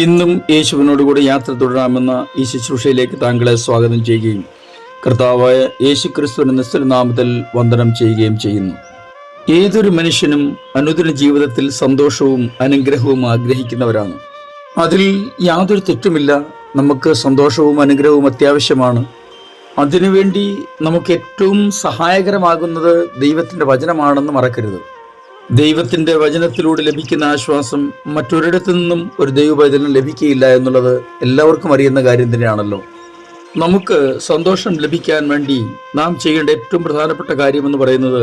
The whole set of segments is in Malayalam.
ഇന്നും യേശുവിനോടുകൂടി യാത്ര തുടരാമെന്ന ഈ ശുശ്രൂഷയിലേക്ക് താങ്കളെ സ്വാഗതം ചെയ്യുകയും കർത്താവായ യേശു ക്രിസ്തുവിന്റെ നിസ്തുലനാമത്തിൽ വന്ദനം ചെയ്യുകയും ചെയ്യുന്നു. ഏതൊരു മനുഷ്യനും അനുദിന ജീവിതത്തിൽ സന്തോഷവും അനുഗ്രഹവും ആഗ്രഹിക്കുന്നവരാണ്. അതിൽ യാതൊരു തെറ്റുമില്ല. നമുക്ക് സന്തോഷവും അനുഗ്രഹവും അത്യാവശ്യമാണ്. അതിനുവേണ്ടി നമുക്ക് ഏറ്റവും സഹായകരമാകുന്നത് ദൈവത്തിൻ്റെ വചനമാണെന്ന് മറക്കരുത്. ദൈവത്തിൻ്റെ വചനത്തിലൂടെ ലഭിക്കുന്ന ആശ്വാസം മറ്റൊരിടത്തു നിന്നും ഒരു ദൈവവചനം ലഭിക്കുകയില്ല എന്നുള്ളത് എല്ലാവർക്കും അറിയുന്ന കാര്യം തന്നെയാണല്ലോ. നമുക്ക് സന്തോഷം ലഭിക്കാൻ വേണ്ടി നാം ചെയ്യേണ്ട ഏറ്റവും പ്രധാനപ്പെട്ട കാര്യമെന്ന് പറയുന്നത്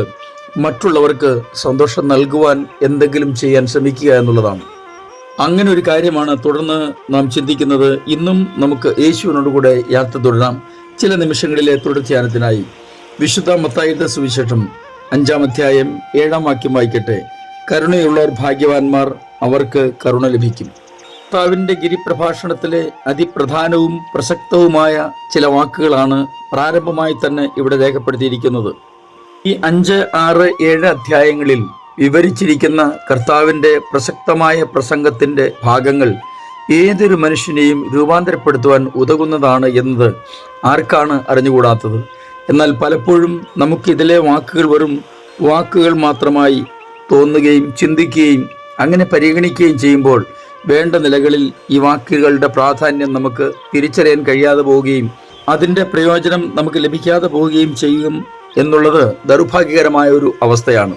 മറ്റുള്ളവർക്ക് സന്തോഷം നൽകുവാൻ എന്തെങ്കിലും ചെയ്യാൻ ശ്രമിക്കുക എന്നുള്ളതാണ്. അങ്ങനെ ഒരു കാര്യമാണ് തുടർന്ന് നാം ചിന്തിക്കുന്നത്. ഇന്നും നമുക്ക് യേശുവിനോടുകൂടെ യാത്ര തുടരാം. ചില നിമിഷങ്ങളിലെ തുടർധ്യാനത്തിനായി വിശുദ്ധ മത്തായിയുടെ സുവിശേഷം 5-ാം അധ്യായം 7-ാം വാക്യം വായിക്കട്ടെ. കരുണയുള്ളവർ ഭാഗ്യവാന്മാർ, അവർക്ക് കരുണ ലഭിക്കും. കർത്താവിൻ്റെ ഗിരിപ്രഭാഷണത്തിലെ അതിപ്രധാനവും പ്രസക്തവുമായ ചില വാക്കുകളാണ് പ്രാരംഭമായി തന്നെ ഇവിടെ രേഖപ്പെടുത്തിയിരിക്കുന്നത്. ഈ 5, 6, 7 അധ്യായങ്ങളിൽ വിവരിച്ചിരിക്കുന്ന കർത്താവിൻ്റെ പ്രസക്തമായ പ്രസംഗത്തിൻ്റെ ഭാഗങ്ങൾ ഏതൊരു മനുഷ്യനെയും രൂപാന്തരപ്പെടുത്തുവാൻ ഉതകുന്നതാണ് എന്നത് ആർക്കാണ് അറിഞ്ഞുകൂടാത്തത്? എന്നാൽ പലപ്പോഴും നമുക്കിതിലെ വാക്കുകൾ വെറും വാക്കുകൾ മാത്രമായി തോന്നുകയും ചിന്തിക്കുകയും അങ്ങനെ പരിഗണിക്കുകയും ചെയ്യുമ്പോൾ വേണ്ട നിലകളിൽ ഈ വാക്കുകളുടെ പ്രാധാന്യം നമുക്ക് തിരിച്ചറിയാൻ കഴിയാതെ പോവുകയും അതിൻ്റെ പ്രയോജനം നമുക്ക് ലഭിക്കാതെ പോവുകയും ചെയ്യും എന്നുള്ളത് ദൗർഭാഗ്യകരമായ ഒരു അവസ്ഥയാണ്.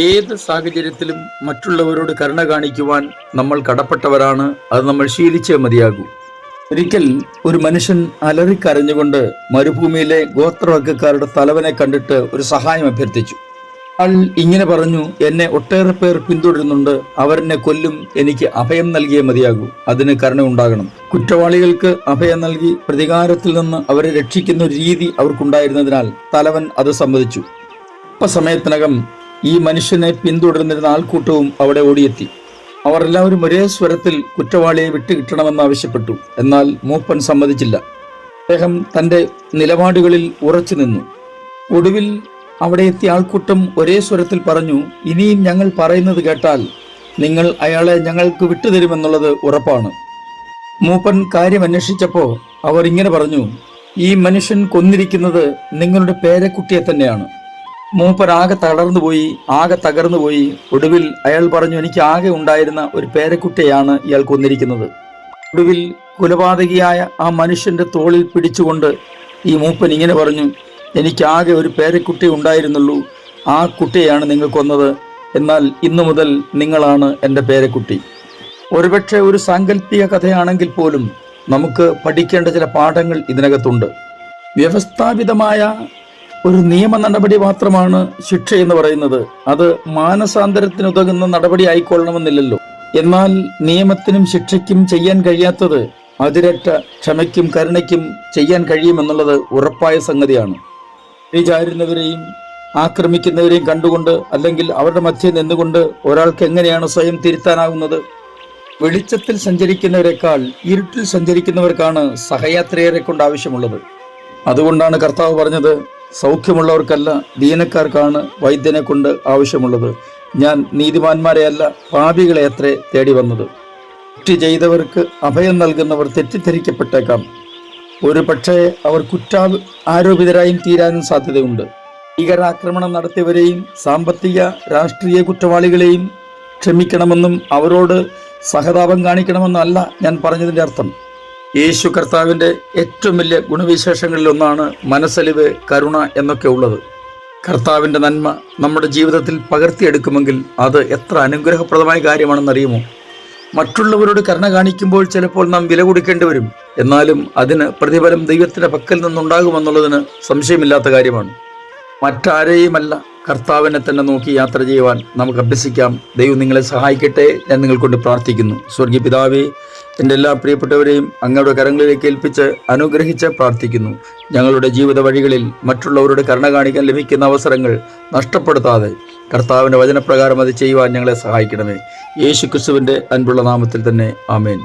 ഏത് സാഹചര്യത്തിലും മറ്റുള്ളവരോട് കരുണ കാണിക്കുവാൻ നമ്മൾ കടപ്പെട്ടവരാണ്. അത് നമ്മൾ ശീലിച്ചേ മതിയാകൂ. ഒരിക്കൽ ഒരു മനുഷ്യൻ അലറിക്കരഞ്ഞുകൊണ്ട് മരുഭൂമിയിലെ ഗോത്രവർഗ്ഗക്കാരുടെ തലവനെ കണ്ടിട്ട് ഒരു സഹായം അഭ്യർത്ഥിച്ചു. അയാൾ ഇങ്ങനെ പറഞ്ഞു: എന്നെ ഒട്ടേറെ പേർ പിന്തുടരുന്നുണ്ട്, അവരെന്നെ കൊല്ലും, എനിക്ക് അഭയം നൽകിയേ മതിയാകൂ, അതിന് കരുണ ഉണ്ടാകണം. കുറ്റവാളികൾക്ക് അഭയം നൽകി പ്രതികാരത്തിൽ നിന്ന് അവരെ രക്ഷിക്കുന്ന ഒരു രീതി അവർക്കുണ്ടായിരുന്നതിനാൽ തലവൻ അത് സമ്മതിച്ചു. അല്പസമയത്തിനകം ഈ മനുഷ്യനെ പിന്തുടർന്നിരുന്ന ആൾക്കൂട്ടവും അവിടെ ഓടിയെത്തി. അവർ എല്ലാവരും ഒരേ സ്വരത്തിൽ കുറ്റവാളിയെ വിട്ടുകിട്ടണമെന്ന് ആവശ്യപ്പെട്ടു. എന്നാൽ മൂപ്പൻ സമ്മതിച്ചില്ല. അദ്ദേഹം തൻ്റെ നിലപാടുകളിൽ ഉറച്ചു നിന്നു. ഒടുവിൽ അവിടെ എത്തിയ ആൾക്കൂട്ടം ഒരേ സ്വരത്തിൽ പറഞ്ഞു: ഇനിയും ഞങ്ങൾ പറയുന്നത് കേട്ടാൽ നിങ്ങൾ അയാളെ ഞങ്ങൾക്ക് വിട്ടുതരുമെന്നുള്ളത് ഉറപ്പാണ്. മൂപ്പൻ കാര്യം അന്വേഷിച്ചപ്പോൾ അവർ ഇങ്ങനെ പറഞ്ഞു: ഈ മനുഷ്യൻ കൊന്നിരിക്കുന്നത് നിങ്ങളുടെ പേരക്കുട്ടിയെ തന്നെയാണ്. മൂപ്പൻ ആകെ തകർന്നുപോയി. ഒടുവിൽ അയാൾ പറഞ്ഞു: എനിക്ക് ആകെ ഉണ്ടായിരുന്ന ഒരു പേരക്കുട്ടിയാണ് ഇയാൾ കൊന്നിരിക്കുന്നത്. ഒടുവിൽ കൊലപാതകിയായ ആ മനുഷ്യന്റെ തോളിൽ പിടിച്ചുകൊണ്ട് ഈ മൂപ്പൻ ഇങ്ങനെ പറഞ്ഞു: എനിക്കാകെ ഒരു പേരക്കുട്ടി ഉണ്ടായിരുന്നുള്ളൂ, ആ കുട്ടിയെയാണ് നിങ്ങൾ കൊന്നത്. എന്നാൽ ഇന്നു മുതൽ നിങ്ങളാണ് എൻ്റെ പേരക്കുട്ടി. ഒരുപക്ഷെ ഒരു സാങ്കല്പിക കഥയാണെങ്കിൽ പോലും നമുക്ക് പഠിക്കേണ്ട ചില പാഠങ്ങൾ ഇതിനകത്തുണ്ട്. വ്യവസ്ഥാപിതമായ ഒരു നിയമ നടപടി മാത്രമാണ് ശിക്ഷ എന്ന് പറയുന്നത്. അത് മാനസാന്തരത്തിനുതകുന്ന നടപടി ആയിക്കൊള്ളണമെന്നില്ലല്ലോ. എന്നാൽ നിയമത്തിനും ശിക്ഷയ്ക്കും ചെയ്യാൻ കഴിയാത്തത് അതിരറ്റ ക്ഷമയ്ക്കും കരുണയ്ക്കും ചെയ്യാൻ കഴിയുമെന്നുള്ളത് ഉറപ്പായ സംഗതിയാണ്. വിചാരുന്നവരെയും ആക്രമിക്കുന്നവരെയും കണ്ടുകൊണ്ട് അല്ലെങ്കിൽ അവരുടെ മധ്യേ നിന്നുകൊണ്ട് ഒരാൾക്ക് എങ്ങനെയാണ് സ്വയം തിരുത്താനാകുന്നത്? വെളിച്ചത്തിൽ സഞ്ചരിക്കുന്നവരെക്കാൾ ഇരുട്ടിൽ സഞ്ചരിക്കുന്നവർക്കാണ് സഹയാത്രയേറെ കൊണ്ട് ആവശ്യമുള്ളത്. അതുകൊണ്ടാണ് കർത്താവ് പറഞ്ഞത്: സൗഖ്യമുള്ളവർക്കല്ല, ദീനക്കാർക്കാണ് വൈദ്യനെ കൊണ്ട് ആവശ്യമുള്ളത്. ഞാൻ നീതിമാന്മാരെയല്ല, പാപികളെ അത്രേ തേടി വന്നത്. തെറ്റ് ചെയ്തവർക്ക് അഭയം നൽകുന്നവർ തെറ്റിദ്ധരിക്കപ്പെട്ടേക്കാം. ഒരു പക്ഷേ അവർ ആരോപിതരായും തീരാനും സാധ്യതയുണ്ട്. ഭീകരാക്രമണം നടത്തിയവരെയും സാമ്പത്തിക രാഷ്ട്രീയ കുറ്റവാളികളെയും ക്ഷമിക്കണമെന്നും അവരോട് സഹതാപം കാണിക്കണമെന്നല്ല ഞാൻ പറഞ്ഞതിൻ്റെ അർത്ഥം. യേശു കർത്താവിൻ്റെ ഏറ്റവും വലിയ ഗുണവിശേഷങ്ങളിൽ ഒന്നാണ് മനസ്സലിവ്, കരുണ എന്നൊക്കെ ഉള്ളത്. കർത്താവിൻ്റെ നന്മ നമ്മുടെ ജീവിതത്തിൽ പകർത്തിയെടുക്കുമെങ്കിൽ അത് എത്ര അനുഗ്രഹപ്രദമായ കാര്യമാണെന്നറിയുമോ? മറ്റുള്ളവരോട് കരുണ കാണിക്കുമ്പോൾ ചിലപ്പോൾ നാം വില കൊടുക്കേണ്ടി വരും. എന്നാലും അതിന് പ്രതിഫലം ദൈവത്തിൻ്റെ പക്കൽ നിന്നുണ്ടാകുമെന്നുള്ളതിന് സംശയമില്ലാത്ത കാര്യമാണ്. മറ്റാരെയുമല്ല, കർത്താവിനെ തന്നെ നോക്കി യാത്ര ചെയ്യുവാൻ നമുക്ക് അഭ്യസിക്കാം. ദൈവം നിങ്ങളെ സഹായിക്കട്ടെ. ഞാൻ നിങ്ങൾക്കൊണ്ട് പ്രാർത്ഥിക്കുന്നു. സ്വർഗീയ പിതാവേ, എൻ്റെ എല്ലാ പ്രിയപ്പെട്ടവരെയും അങ്ങയുടെ കരങ്ങളിലേക്ക് ഏൽപ്പിച്ച് അനുഗ്രഹിച്ച് പ്രാർത്ഥിക്കുന്നു. ഞങ്ങളുടെ ജീവിത വഴികളിൽ മറ്റുള്ളവരോട് കരുണ കാണിക്കാൻ ലഭിക്കുന്ന അവസരങ്ങൾ നഷ്ടപ്പെടുത്താതെ കർത്താവിൻ്റെ വചനപ്രകാരം അത് ചെയ്യുവാൻ ഞങ്ങളെ സഹായിക്കണമേ. യേശു ക്രിസ്തുവിൻ്റെ അൻപുള്ള നാമത്തിൽ തന്നെ ആമേൻ.